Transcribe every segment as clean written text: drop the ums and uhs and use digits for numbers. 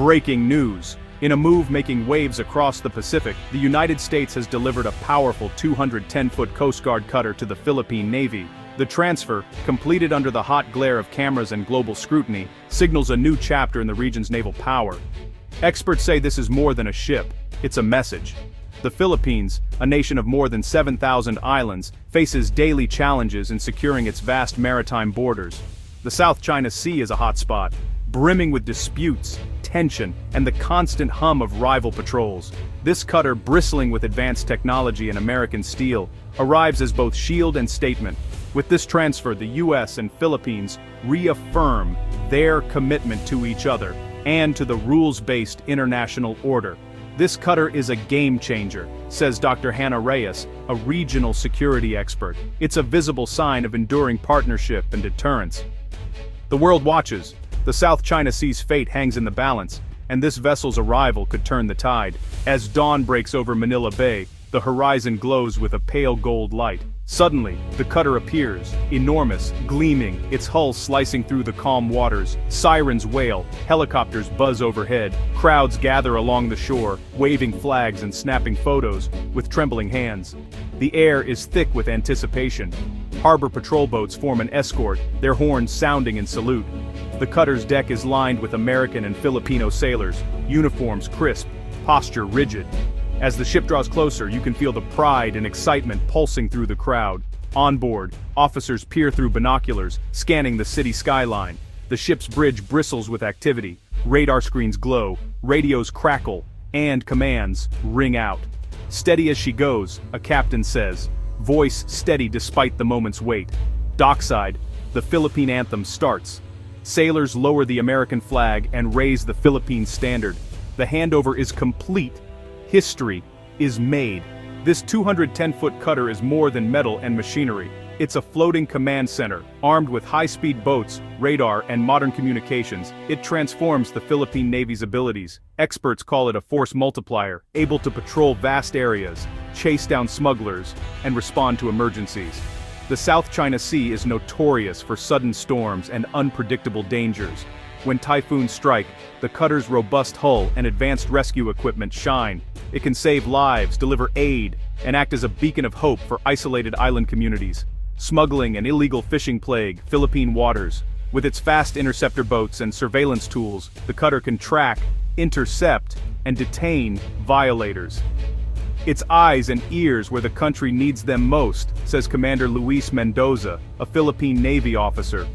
Breaking news. In a move making waves across the Pacific, the United States has delivered a powerful 210-foot Coast Guard cutter to the Philippine Navy. The transfer, completed under the hot glare of cameras and global scrutiny, signals a new chapter in the region's naval power. Experts say this is more than a ship, it's a message. The Philippines, a nation of more than 7,000 islands, faces daily challenges in securing its vast maritime borders. The South China Sea is a hotspot, brimming with disputes, tension, and the constant hum of rival patrols. This cutter, bristling with advanced technology and American steel, arrives as both shield and statement. With this transfer, the US and Philippines reaffirm their commitment to each other and to the rules-based international order. This cutter is a game-changer, says Dr. Hannah Reyes, a regional security expert. It's a visible sign of enduring partnership and deterrence. The world watches. The South China Sea's fate hangs in the balance, and this vessel's arrival could turn the tide. As dawn breaks over Manila Bay, the horizon glows with a pale gold light. Suddenly, the cutter appears, enormous, gleaming, its hull slicing through the calm waters. Sirens wail, helicopters buzz overhead, crowds gather along the shore, waving flags and snapping photos with trembling hands. The air is thick with anticipation. Harbor patrol boats form an escort, their horns sounding in salute. The cutter's deck is lined with American and Filipino sailors, uniforms crisp, posture rigid. As the ship draws closer, you can feel the pride and excitement pulsing through the crowd. On board, officers peer through binoculars, scanning the city skyline. The ship's bridge bristles with activity. Radar screens glow, radios crackle, and commands ring out. Steady as she goes, a captain says, voice steady despite the moment's weight. Dockside, the Philippine anthem starts. Sailors lower the American flag and raise the Philippine standard. The handover is complete. History is made. This 210-foot cutter is more than metal and machinery. It's a floating command center, armed with high-speed boats, radar, and modern communications. It transforms the Philippine Navy's abilities. Experts call it a force multiplier, able to patrol vast areas, chase down smugglers, and respond to emergencies. The South China Sea is notorious for sudden storms and unpredictable dangers. When typhoons strike, the cutter's robust hull and advanced rescue equipment shine. It can save lives, deliver aid, and act as a beacon of hope for isolated island communities. Smuggling and illegal fishing plague Philippine waters. With its fast interceptor boats and surveillance tools, the cutter can track, intercept, and detain violators. It's eyes and ears where the country needs them most, says Commander Luis Mendoza, a Philippine Navy officer.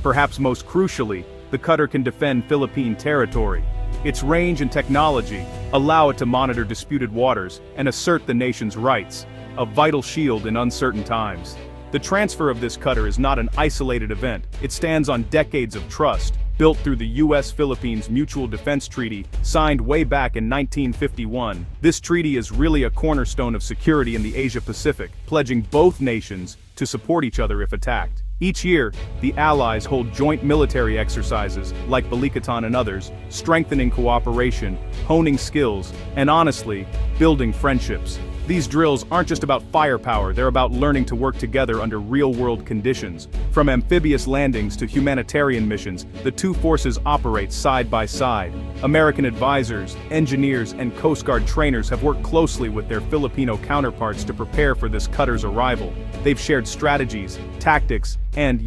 Perhaps most crucially, the cutter can defend Philippine territory. Its range and technology allow it to monitor disputed waters and assert the nation's rights, a vital shield in uncertain times. The transfer of this cutter is not an isolated event. It stands on decades of trust, built through the US-Philippines Mutual Defense Treaty, signed way back in 1951. This treaty is really a cornerstone of security in the Asia-Pacific, pledging both nations to support each other if attacked. Each year, the Allies hold joint military exercises, like Balikatan and others, strengthening cooperation, honing skills, and honestly, building friendships. These drills aren't just about firepower, they're about learning to work together under real-world conditions. From amphibious landings to humanitarian missions, the two forces operate side by side. American advisors, engineers, and Coast Guard trainers have worked closely with their Filipino counterparts to prepare for this cutter's arrival. They've shared strategies, tactics, and,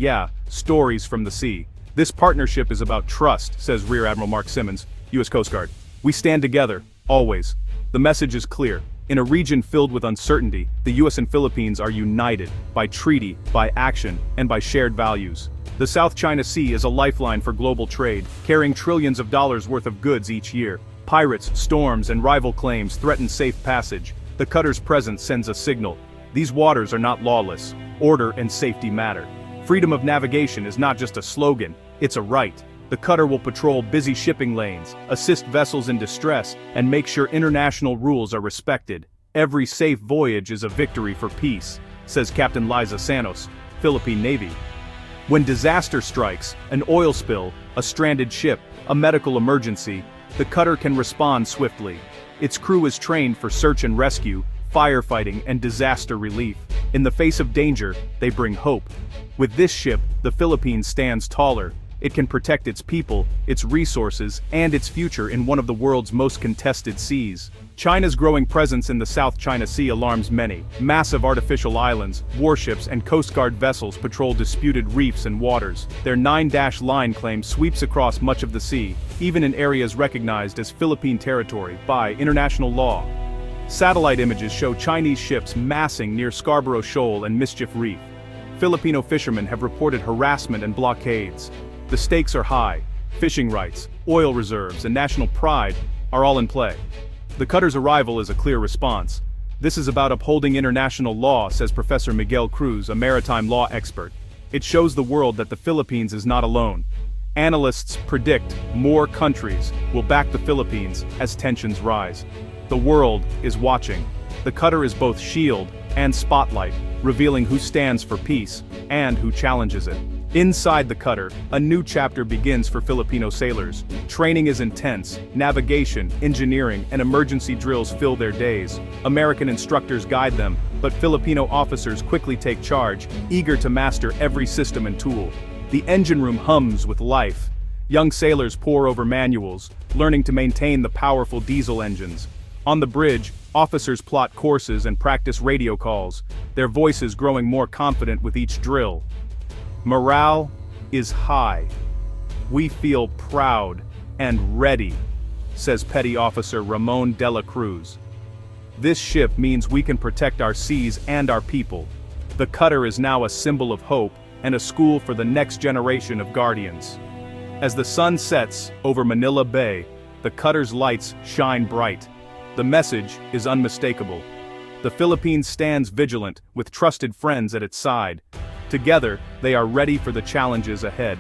stories from the sea. This partnership is about trust, says Rear Admiral Mark Simmons, U.S. Coast Guard. We stand together, always. The message is clear. In a region filled with uncertainty, the US and Philippines are united by treaty, by action, and by shared values. The South China Sea is a lifeline for global trade, carrying trillions of dollars worth of goods each year. Pirates, storms, and rival claims threaten safe passage. The cutter's presence sends a signal. These waters are not lawless. Order and safety matter. Freedom of navigation is not just a slogan, it's a right. The cutter will patrol busy shipping lanes, assist vessels in distress, and make sure international rules are respected. Every safe voyage is a victory for peace, says Captain Liza Sanos, Philippine Navy. When disaster strikes, an oil spill, a stranded ship, a medical emergency, the cutter can respond swiftly. Its crew is trained for search and rescue, firefighting, and disaster relief. In the face of danger, they bring hope. With this ship, the Philippines stands taller. it can protect its people, its resources, and its future in one of the world's most contested seas. China's growing presence in the South China Sea alarms many. Massive artificial islands, warships, and Coast Guard vessels patrol disputed reefs and waters. Their 9-line claim sweeps across much of the sea, even in areas recognized as Philippine territory by international law. Satellite images show Chinese ships massing near Scarborough Shoal and Mischief Reef. Filipino fishermen have reported harassment and blockades. The stakes are high. Fishing rights, oil reserves, and national pride are all in play. The cutter's arrival is a clear response. This is about upholding international law, says Professor Miguel Cruz, a maritime law expert. It shows the world that the Philippines is not alone. Analysts predict more countries will back the Philippines as tensions rise. The world is watching. The cutter is both shield and spotlight, revealing who stands for peace and who challenges it. Inside the cutter, a new chapter begins for Filipino sailors. Training is intense, navigation, engineering, and emergency drills fill their days. American instructors guide them, but Filipino officers quickly take charge, eager to master every system and tool. The engine room hums with life. Young sailors pore over manuals, learning to maintain the powerful diesel engines. On the bridge, officers plot courses and practice radio calls, their voices growing more confident with each drill. Morale is high. We feel proud and ready, says Petty Officer Ramon de la Cruz. This ship means we can protect our seas and our people. The cutter is now a symbol of hope and a school for the next generation of guardians. As the sun sets over Manila Bay, the cutter's lights shine bright. The message is unmistakable. The Philippines stands vigilant, with trusted friends at its side. Together, they are ready for the challenges ahead.